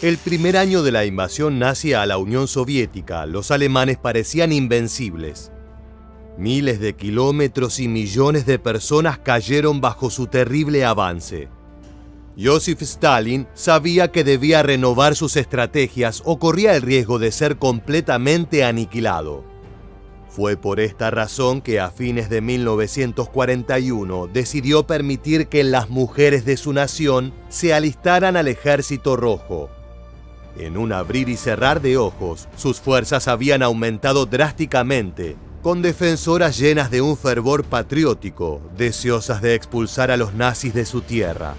El primer año de la invasión nazi a la Unión Soviética, los alemanes parecían invencibles. Miles de kilómetros y millones de personas cayeron bajo su terrible avance. Joseph Stalin sabía que debía renovar sus estrategias o corría el riesgo de ser completamente aniquilado. Fue por esta razón que a fines de 1941 decidió permitir que las mujeres de su nación se alistaran al Ejército Rojo. En un abrir y cerrar de ojos, sus fuerzas habían aumentado drásticamente, con defensoras llenas de un fervor patriótico, deseosas de expulsar a los nazis de su tierra.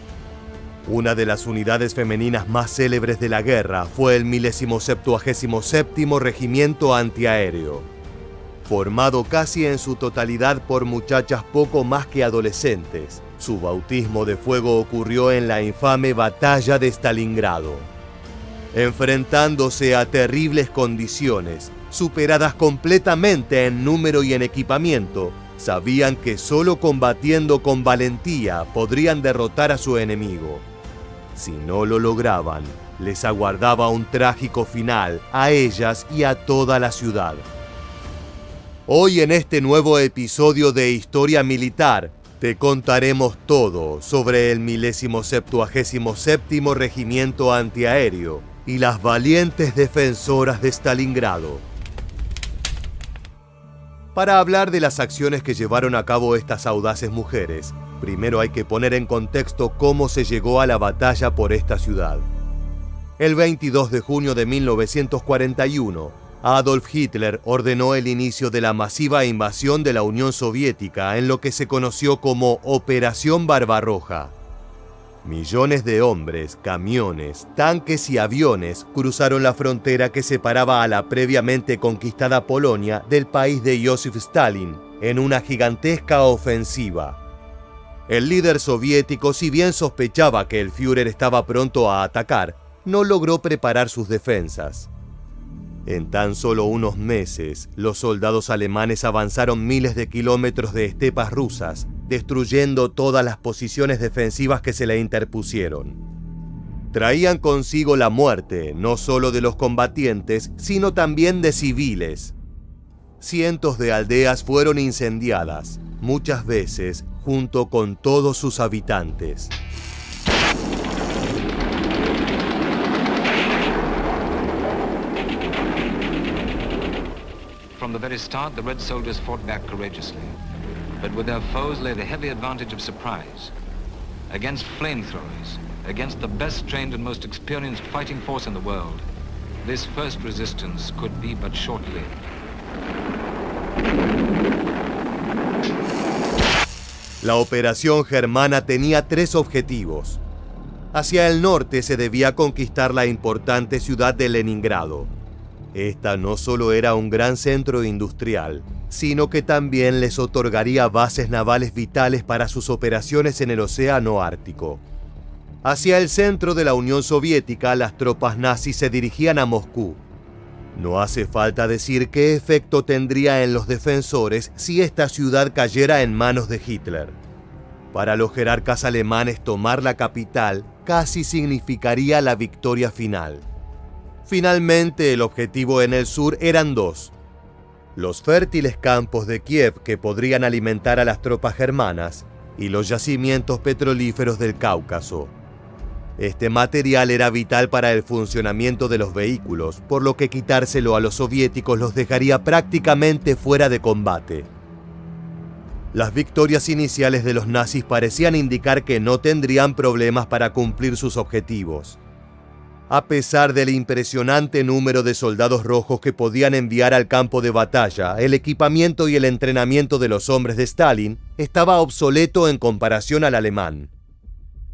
Una de las unidades femeninas más célebres de la guerra fue el 1077º Regimiento Antiaéreo. Formado casi en su totalidad por muchachas poco más que adolescentes, su bautismo de fuego ocurrió en la infame Batalla de Stalingrado. Enfrentándose a terribles condiciones, superadas completamente en número y en equipamiento, sabían que solo combatiendo con valentía podrían derrotar a su enemigo. Si no lo lograban, les aguardaba un trágico final a ellas y a toda la ciudad. Hoy en este nuevo episodio de Historia Militar, te contaremos todo sobre el 1077º Regimiento Antiaéreo y las valientes defensoras de Stalingrado. Para hablar de las acciones que llevaron a cabo estas audaces mujeres, primero hay que poner en contexto cómo se llegó a la batalla por esta ciudad. El 22 de junio de 1941, Adolf Hitler ordenó el inicio de la masiva invasión de la Unión Soviética en lo que se conoció como Operación Barbarroja. Millones de hombres, camiones, tanques y aviones cruzaron la frontera que separaba a la previamente conquistada Polonia del país de Joseph Stalin en una gigantesca ofensiva. El líder soviético, si bien sospechaba que el Führer estaba pronto a atacar, no logró preparar sus defensas. En tan solo unos meses, los soldados alemanes avanzaron miles de kilómetros de estepas rusas, destruyendo todas las posiciones defensivas que se le interpusieron. Traían consigo la muerte, no solo de los combatientes, sino también de civiles. Cientos de aldeas fueron incendiadas, muchas veces junto con todos sus habitantes. From the very start, the Red soldiers fought back courageously, but with their foes lay the heavy advantage of surprise. Against flamethrowers, against the best trained and most experienced fighting force in the world, this first resistance could be but short-lived. La operación germana tenía tres objetivos. Hacia el norte se debía conquistar la importante ciudad de Leningrado. Esta no solo era un gran centro industrial, sino que también les otorgaría bases navales vitales para sus operaciones en el Océano Ártico. Hacia el centro de la Unión Soviética, las tropas nazis se dirigían a Moscú. No hace falta decir qué efecto tendría en los defensores si esta ciudad cayera en manos de Hitler. Para los jerarcas alemanes, tomar la capital casi significaría la victoria final. Finalmente, el objetivo en el sur eran dos: los fértiles campos de Kiev que podrían alimentar a las tropas germanas y los yacimientos petrolíferos del Cáucaso. Este material era vital para el funcionamiento de los vehículos, por lo que quitárselo a los soviéticos los dejaría prácticamente fuera de combate. Las victorias iniciales de los nazis parecían indicar que no tendrían problemas para cumplir sus objetivos. A pesar del impresionante número de soldados rojos que podían enviar al campo de batalla, el equipamiento y el entrenamiento de los hombres de Stalin estaba obsoleto en comparación al alemán.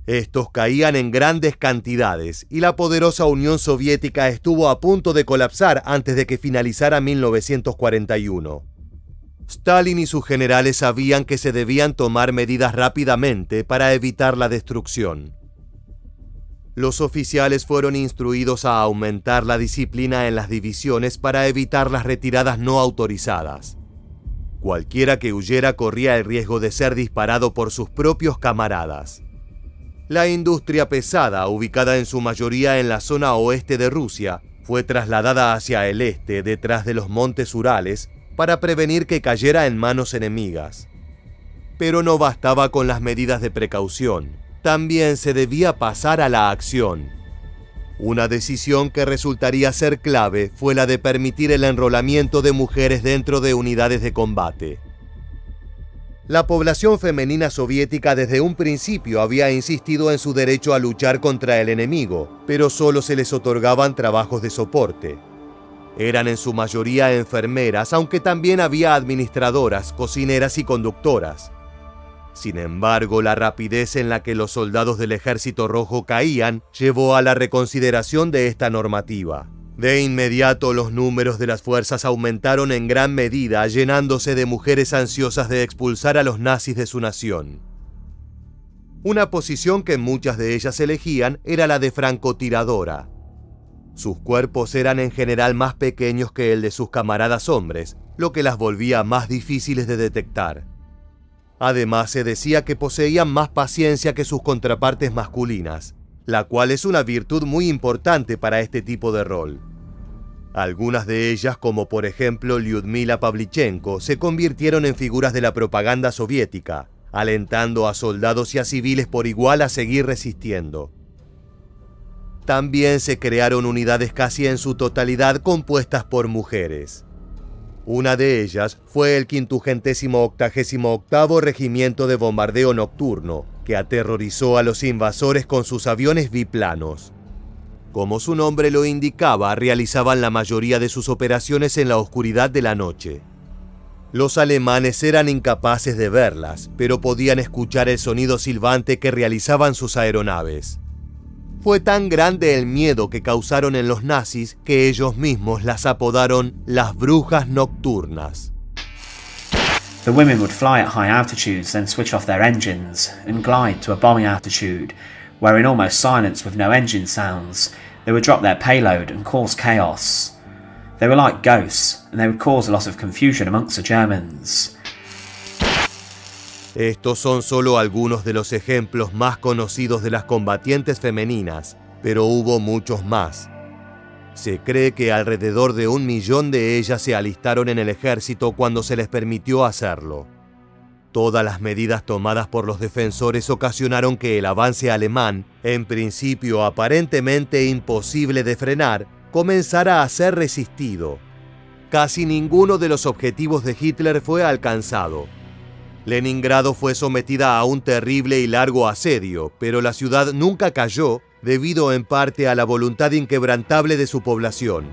Estos caían en grandes cantidades y la poderosa Unión Soviética estuvo a punto de colapsar antes de que finalizara 1941. Stalin y sus generales sabían que se debían tomar medidas rápidamente para evitar la destrucción. Los oficiales fueron instruidos a aumentar la disciplina en las divisiones para evitar las retiradas no autorizadas. Cualquiera que huyera corría el riesgo de ser disparado por sus propios camaradas. La industria pesada, ubicada en su mayoría en la zona oeste de Rusia, fue trasladada hacia el este, detrás de los montes Urales, para prevenir que cayera en manos enemigas. Pero no bastaba con las medidas de precaución, también se debía pasar a la acción. Una decisión que resultaría ser clave fue la de permitir el enrolamiento de mujeres dentro de unidades de combate. La población femenina soviética desde un principio había insistido en su derecho a luchar contra el enemigo, pero solo se les otorgaban trabajos de soporte. Eran en su mayoría enfermeras, aunque también había administradoras, cocineras y conductoras. Sin embargo, la rapidez en la que los soldados del Ejército Rojo caían llevó a la reconsideración de esta normativa. De inmediato, los números de las fuerzas aumentaron en gran medida, llenándose de mujeres ansiosas de expulsar a los nazis de su nación. Una posición que muchas de ellas elegían era la de francotiradora. Sus cuerpos eran en general más pequeños que el de sus camaradas hombres, lo que las volvía más difíciles de detectar. Además, se decía que poseían más paciencia que sus contrapartes masculinas, la cual es una virtud muy importante para este tipo de rol. Algunas de ellas, como por ejemplo Lyudmila Pavlichenko, se convirtieron en figuras de la propaganda soviética, alentando a soldados y a civiles por igual a seguir resistiendo. También se crearon unidades casi en su totalidad compuestas por mujeres. Una de ellas fue el 588º Regimiento de Bombardeo Nocturno, que aterrorizó a los invasores con sus aviones biplanos. Como su nombre lo indicaba, realizaban la mayoría de sus operaciones en la oscuridad de la noche. Los alemanes eran incapaces de verlas, pero podían escuchar el sonido silbante que realizaban sus aeronaves. Fue tan grande el miedo que causaron en los nazis que ellos mismos las apodaron las brujas nocturnas. The women would fly at high altitudes, then switch off their engines and glide to a bombing altitude, where in almost silence with no engine sounds, they would drop their payload and cause chaos. They were like ghosts, and they would cause a lot of confusion amongst the Germans. Estos son solo algunos de los ejemplos más conocidos de las combatientes femeninas, pero hubo muchos más. Se cree que alrededor de 1 millón de ellas se alistaron en el ejército cuando se les permitió hacerlo. Todas las medidas tomadas por los defensores ocasionaron que el avance alemán, en principio aparentemente imposible de frenar, comenzara a ser resistido. Casi ninguno de los objetivos de Hitler fue alcanzado. Leningrado fue sometida a un terrible y largo asedio, pero la ciudad nunca cayó debido en parte a la voluntad inquebrantable de su población.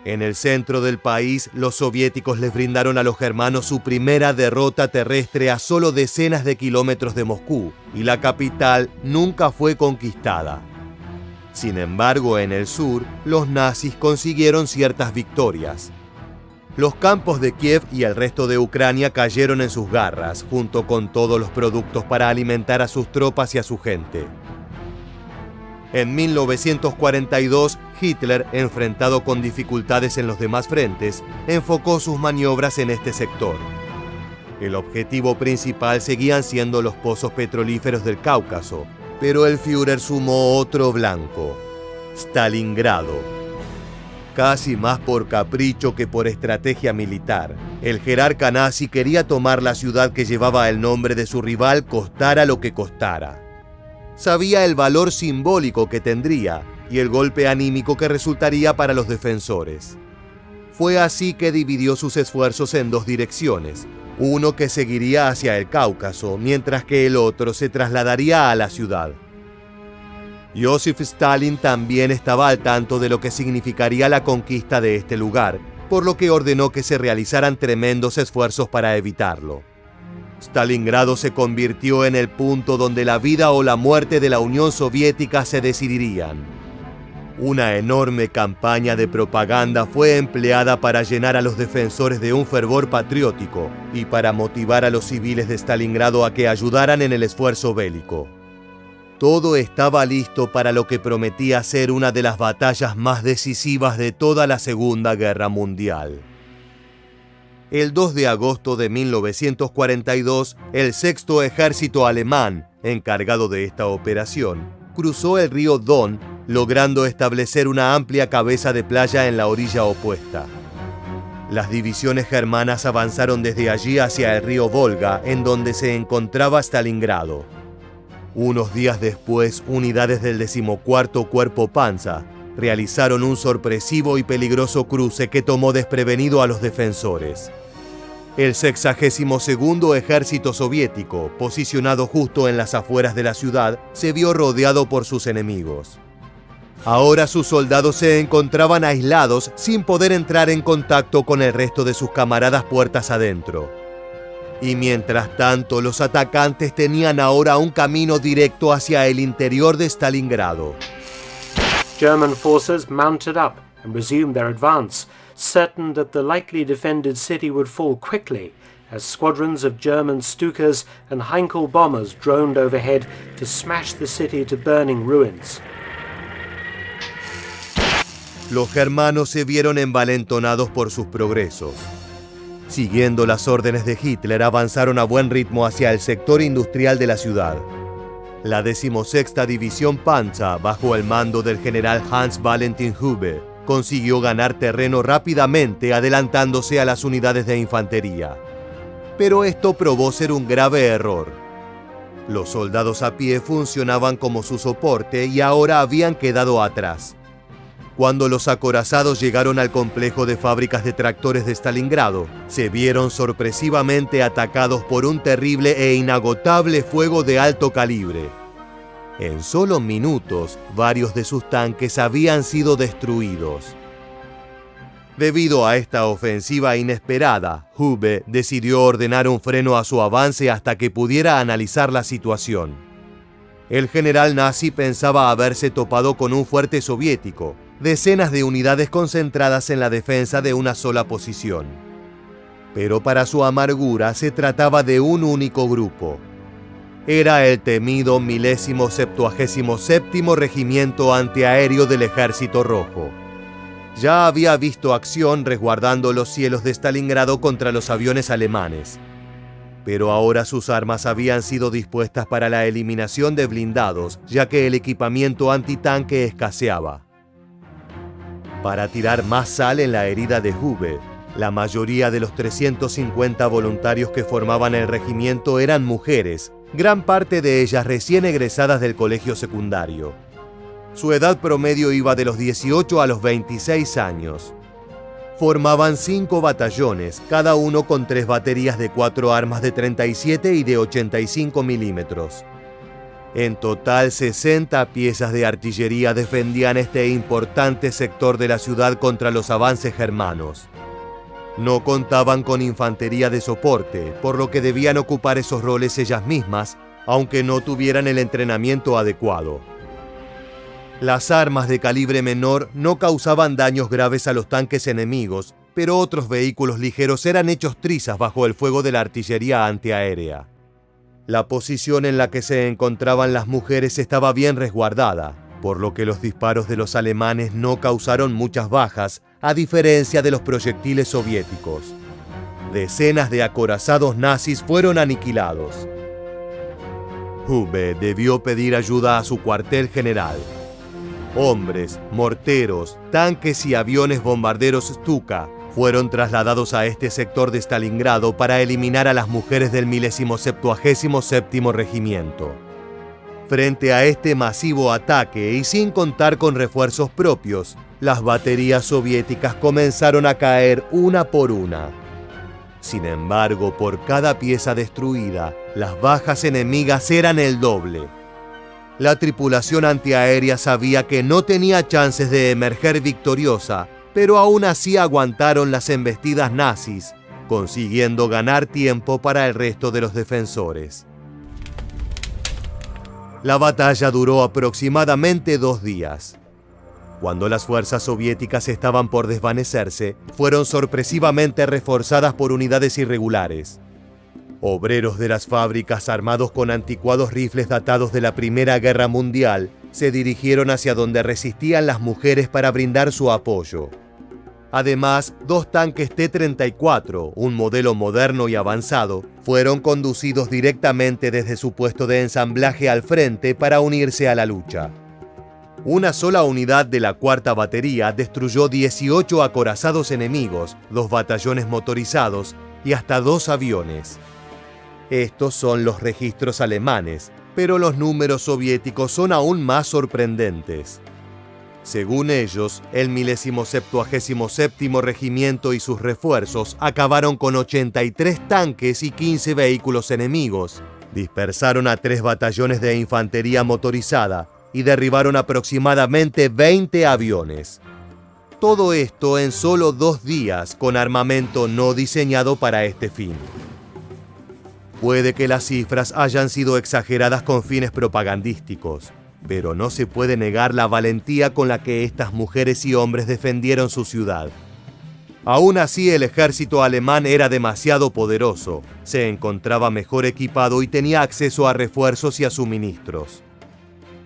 En el centro del país, los soviéticos les brindaron a los germanos su primera derrota terrestre a solo decenas de kilómetros de Moscú, y la capital nunca fue conquistada. Sin embargo, en el sur, los nazis consiguieron ciertas victorias. Los campos de Kiev y el resto de Ucrania cayeron en sus garras, junto con todos los productos para alimentar a sus tropas y a su gente. En 1942, Hitler, enfrentado con dificultades en los demás frentes, enfocó sus maniobras en este sector. El objetivo principal seguían siendo los pozos petrolíferos del Cáucaso, pero el Führer sumó otro blanco: Stalingrado. Casi más por capricho que por estrategia militar, el jerarca nazi quería tomar la ciudad que llevaba el nombre de su rival, costara lo que costara. Sabía el valor simbólico que tendría y el golpe anímico que resultaría para los defensores. Fue así que dividió sus esfuerzos en 2 direcciones, uno que seguiría hacia el Cáucaso, mientras que el otro se trasladaría a la ciudad. Joseph Stalin también estaba al tanto de lo que significaría la conquista de este lugar, por lo que ordenó que se realizaran tremendos esfuerzos para evitarlo. Stalingrado se convirtió en el punto donde la vida o la muerte de la Unión Soviética se decidirían. Una enorme campaña de propaganda fue empleada para llenar a los defensores de un fervor patriótico y para motivar a los civiles de Stalingrado a que ayudaran en el esfuerzo bélico. Todo estaba listo para lo que prometía ser una de las batallas más decisivas de toda la Segunda Guerra Mundial. El 2 de agosto de 1942, el Sexto Ejército Alemán, encargado de esta operación, cruzó el río Don, logrando establecer una amplia cabeza de playa en la orilla opuesta. Las divisiones germanas avanzaron desde allí hacia el río Volga, en donde se encontraba Stalingrado. Unos días después, unidades del 14º Cuerpo Panzer realizaron un sorpresivo y peligroso cruce que tomó desprevenido a los defensores. El 62º Ejército Soviético, posicionado justo en las afueras de la ciudad, se vio rodeado por sus enemigos. Ahora sus soldados se encontraban aislados sin poder entrar en contacto con el resto de sus camaradas puertas adentro. Y mientras tanto, los atacantes tenían ahora un camino directo hacia el interior de Stalingrado. German forces mounted up and resumed their advance, certain that the lightly defended city would fall quickly as squadrons of German Stukas and Heinkel bombers droned overhead to smash the city to burning ruins. Los germanos se vieron envalentonados por sus progresos. Siguiendo las órdenes de Hitler, avanzaron a buen ritmo hacia el sector industrial de la ciudad. La 16ª División Panzer, bajo el mando del general Hans Valentin Hube, consiguió ganar terreno rápidamente, adelantándose a las unidades de infantería. Pero esto probó ser un grave error. Los soldados a pie funcionaban como su soporte y ahora habían quedado atrás. Cuando los acorazados llegaron al complejo de fábricas de tractores de Stalingrado, se vieron sorpresivamente atacados por un terrible e inagotable fuego de alto calibre. En solo minutos, varios de sus tanques habían sido destruidos. Debido a esta ofensiva inesperada, Hube decidió ordenar un freno a su avance hasta que pudiera analizar la situación. El general nazi pensaba haberse topado con un fuerte soviético, decenas de unidades concentradas en la defensa de una sola posición. Pero para su amargura se trataba de un único grupo. Era el temido 1077º Regimiento Antiaéreo del Ejército Rojo. Ya había visto acción resguardando los cielos de Stalingrado contra los aviones alemanes. Pero ahora sus armas habían sido dispuestas para la eliminación de blindados, ya que el equipamiento antitanque escaseaba. Para tirar más sal en la herida de Hube, la mayoría de los 350 voluntarios que formaban el regimiento eran mujeres, gran parte de ellas recién egresadas del colegio secundario. Su edad promedio iba de los 18 a los 26 años. Formaban 5 batallones, cada uno con 3 baterías de 4 armas de 37 y de 85 milímetros. En total, 60 piezas de artillería defendían este importante sector de la ciudad contra los avances germanos. No contaban con infantería de soporte, por lo que debían ocupar esos roles ellas mismas, aunque no tuvieran el entrenamiento adecuado. Las armas de calibre menor no causaban daños graves a los tanques enemigos, pero otros vehículos ligeros eran hechos trizas bajo el fuego de la artillería antiaérea. La posición en la que se encontraban las mujeres estaba bien resguardada, por lo que los disparos de los alemanes no causaron muchas bajas, a diferencia de los proyectiles soviéticos. Decenas de acorazados nazis fueron aniquilados. Hube debió pedir ayuda a su cuartel general. Hombres, morteros, tanques y aviones bombarderos Stuka fueron trasladados a este sector de Stalingrado para eliminar a las mujeres del 1077º Regimiento. Frente a este masivo ataque y sin contar con refuerzos propios, las baterías soviéticas comenzaron a caer una por una. Sin embargo, por cada pieza destruida, las bajas enemigas eran el doble. La tripulación antiaérea sabía que no tenía chances de emerger victoriosa, pero aún así aguantaron las embestidas nazis, consiguiendo ganar tiempo para el resto de los defensores. La batalla duró aproximadamente 2 días. Cuando las fuerzas soviéticas estaban por desvanecerse, fueron sorpresivamente reforzadas por unidades irregulares. Obreros de las fábricas armados con anticuados rifles datados de la Primera Guerra Mundial se dirigieron hacia donde resistían las mujeres para brindar su apoyo. Además, 2 tanques T-34, un modelo moderno y avanzado, fueron conducidos directamente desde su puesto de ensamblaje al frente para unirse a la lucha. Una sola unidad de la 4ª batería destruyó 18 acorazados enemigos, 2 batallones motorizados y hasta 2 aviones. Estos son los registros alemanes, pero los números soviéticos son aún más sorprendentes. Según ellos, el 1077º Regimiento y sus refuerzos acabaron con 83 tanques y 15 vehículos enemigos, dispersaron a 3 batallones de infantería motorizada y derribaron aproximadamente 20 aviones. Todo esto en solo 2 días con armamento no diseñado para este fin. Puede que las cifras hayan sido exageradas con fines propagandísticos, pero no se puede negar la valentía con la que estas mujeres y hombres defendieron su ciudad. Aún así, el ejército alemán era demasiado poderoso, se encontraba mejor equipado y tenía acceso a refuerzos y a suministros.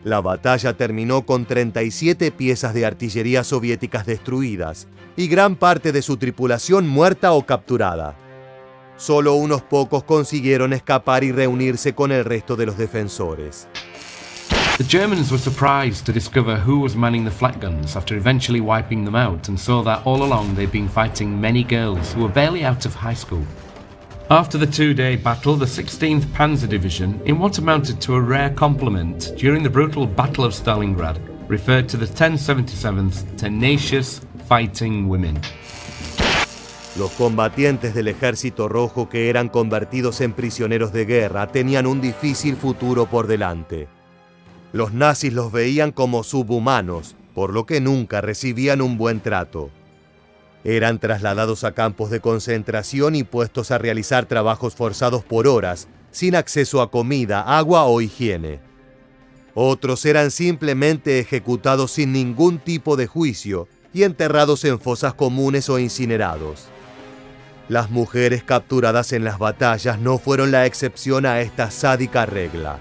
La batalla terminó con 37 piezas de artillería soviéticas destruidas y gran parte de su tripulación muerta o capturada. Solo unos pocos consiguieron escapar y reunirse con el resto de los defensores. The Germans were surprised to discover who was manning the flak guns after eventually wiping them out, and saw that all along they'd been fighting many girls who were barely out of high school. After the 2-day battle, the 16th Panzer Division, in what amounted to a rare compliment during the brutal Battle of Stalingrad, referred to the 1077th tenacious fighting women. Los combatientes del Ejército Rojo que eran convertidos en prisioneros de guerra tenían un difícil futuro por delante. Los nazis los veían como subhumanos, por lo que nunca recibían un buen trato. Eran trasladados a campos de concentración y puestos a realizar trabajos forzados por horas, sin acceso a comida, agua o higiene. Otros eran simplemente ejecutados sin ningún tipo de juicio y enterrados en fosas comunes o incinerados. Las mujeres capturadas en las batallas no fueron la excepción a esta sádica regla.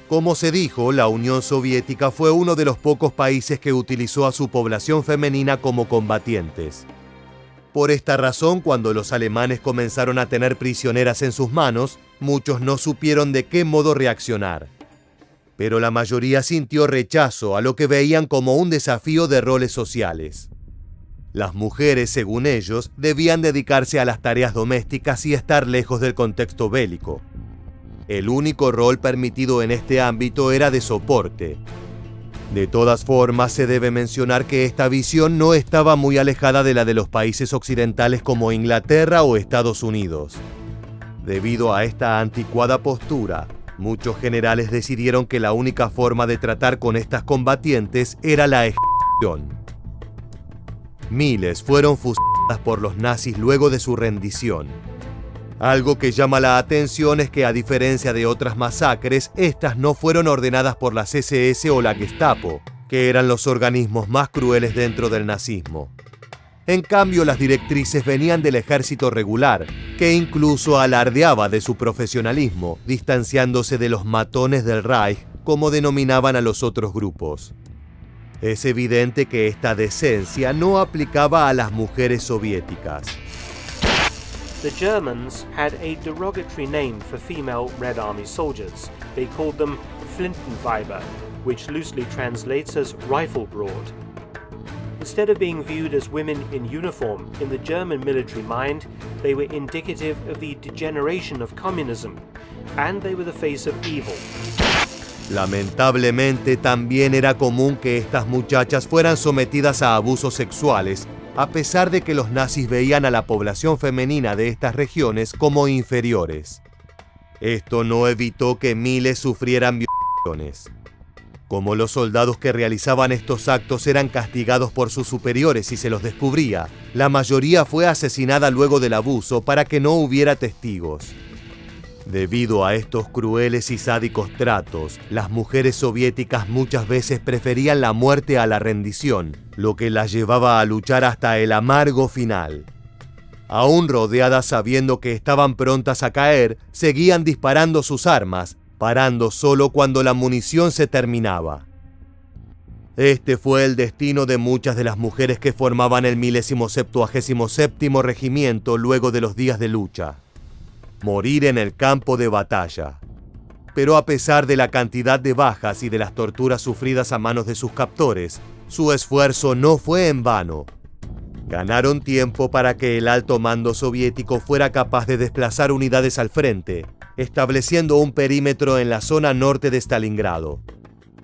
Como se dijo, la Unión Soviética fue uno de los pocos países que utilizó a su población femenina como combatientes. Por esta razón, cuando los alemanes comenzaron a tener prisioneras en sus manos, muchos no supieron de qué modo reaccionar. Pero la mayoría sintió rechazo a lo que veían como un desafío de roles sociales. Las mujeres, según ellos, debían dedicarse a las tareas domésticas y estar lejos del contexto bélico. El único rol permitido en este ámbito era de soporte. De todas formas, se debe mencionar que esta visión no estaba muy alejada de la de los países occidentales como Inglaterra o Estados Unidos. Debido a esta anticuada postura, muchos generales decidieron que la única forma de tratar con estas combatientes era la ejecución. Miles fueron fusiladas por los nazis luego de su rendición. Algo que llama la atención es que, a diferencia de otras masacres, estas no fueron ordenadas por las SS o la Gestapo, que eran los organismos más crueles dentro del nazismo. En cambio, las directrices venían del ejército regular, que incluso alardeaba de su profesionalismo, distanciándose de los matones del Reich, como denominaban a los otros grupos. Es evidente que esta decencia no aplicaba a las mujeres soviéticas. The Germans had a derogatory name for female Red Army soldiers. They called them Flintenweiber, which loosely translates as rifle broad. Instead of being viewed as women in uniform, in the German military mind, they were indicative of the degeneration of communism, and they were the face of evil. Lamentablemente, también era común que estas muchachas fueran sometidas a abusos sexuales, a pesar de que los nazis veían a la población femenina de estas regiones como inferiores. Esto no evitó que miles sufrieran violaciones. Como los soldados que realizaban estos actos eran castigados por sus superiores si se los descubría, la mayoría fue asesinada luego del abuso para que no hubiera testigos. Debido a estos crueles y sádicos tratos, las mujeres soviéticas muchas veces preferían la muerte a la rendición, lo que las llevaba a luchar hasta el amargo final. Aún rodeadas sabiendo que estaban prontas a caer, seguían disparando sus armas, parando solo cuando la munición se terminaba. Este fue el destino de muchas de las mujeres que formaban el 1077º Regimiento luego de los días de lucha. Morir en el campo de batalla. Pero a pesar de la cantidad de bajas y de las torturas sufridas a manos de sus captores, su esfuerzo no fue en vano. Ganaron tiempo para que el alto mando soviético fuera capaz de desplazar unidades al frente, estableciendo un perímetro en la zona norte de Stalingrado.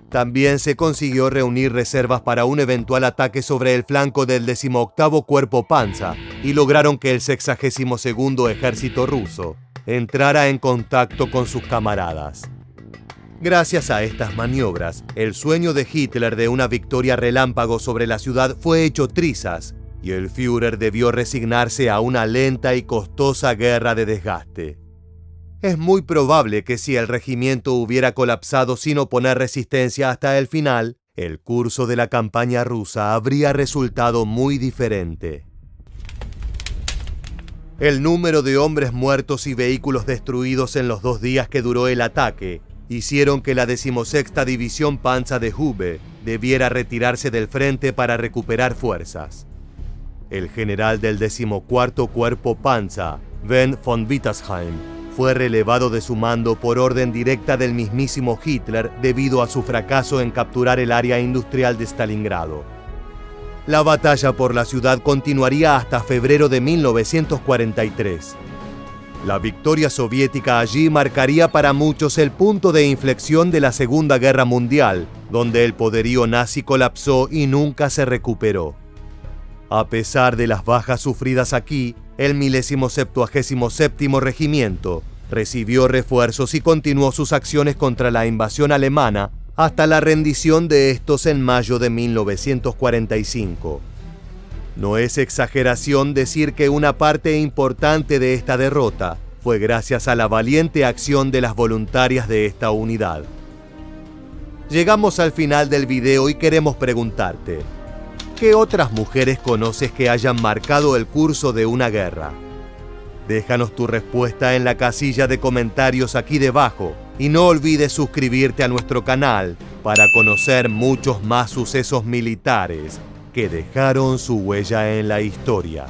También se consiguió reunir reservas para un eventual ataque sobre el flanco del 18º Cuerpo Panza y lograron que el 62º Ejército ruso entrara en contacto con sus camaradas. Gracias a estas maniobras, el sueño de Hitler de una victoria relámpago sobre la ciudad fue hecho trizas y el Führer debió resignarse a una lenta y costosa guerra de desgaste. Es muy probable que si el regimiento hubiera colapsado sin oponer resistencia hasta el final, el curso de la campaña rusa habría resultado muy diferente. El número de hombres muertos y vehículos destruidos en los 2 días que duró el ataque hicieron que la 16ª División Panza de Hube debiera retirarse del frente para recuperar fuerzas. El general del 14º Cuerpo Panza, Ben von Wittersheim, fue relevado de su mando por orden directa del mismísimo Hitler debido a su fracaso en capturar el área industrial de Stalingrado. La batalla por la ciudad continuaría hasta febrero de 1943. La victoria soviética allí marcaría para muchos el punto de inflexión de la Segunda Guerra Mundial, donde el poderío nazi colapsó y nunca se recuperó. A pesar de las bajas sufridas aquí, el 1077º Regimiento recibió refuerzos y continuó sus acciones contra la invasión alemana hasta la rendición de estos en mayo de 1945. No es exageración decir que una parte importante de esta derrota fue gracias a la valiente acción de las voluntarias de esta unidad. Llegamos al final del video y queremos preguntarte: ¿qué otras mujeres conoces que hayan marcado el curso de una guerra? Déjanos tu respuesta en la casilla de comentarios aquí debajo y no olvides suscribirte a nuestro canal para conocer muchos más sucesos militares que dejaron su huella en la historia.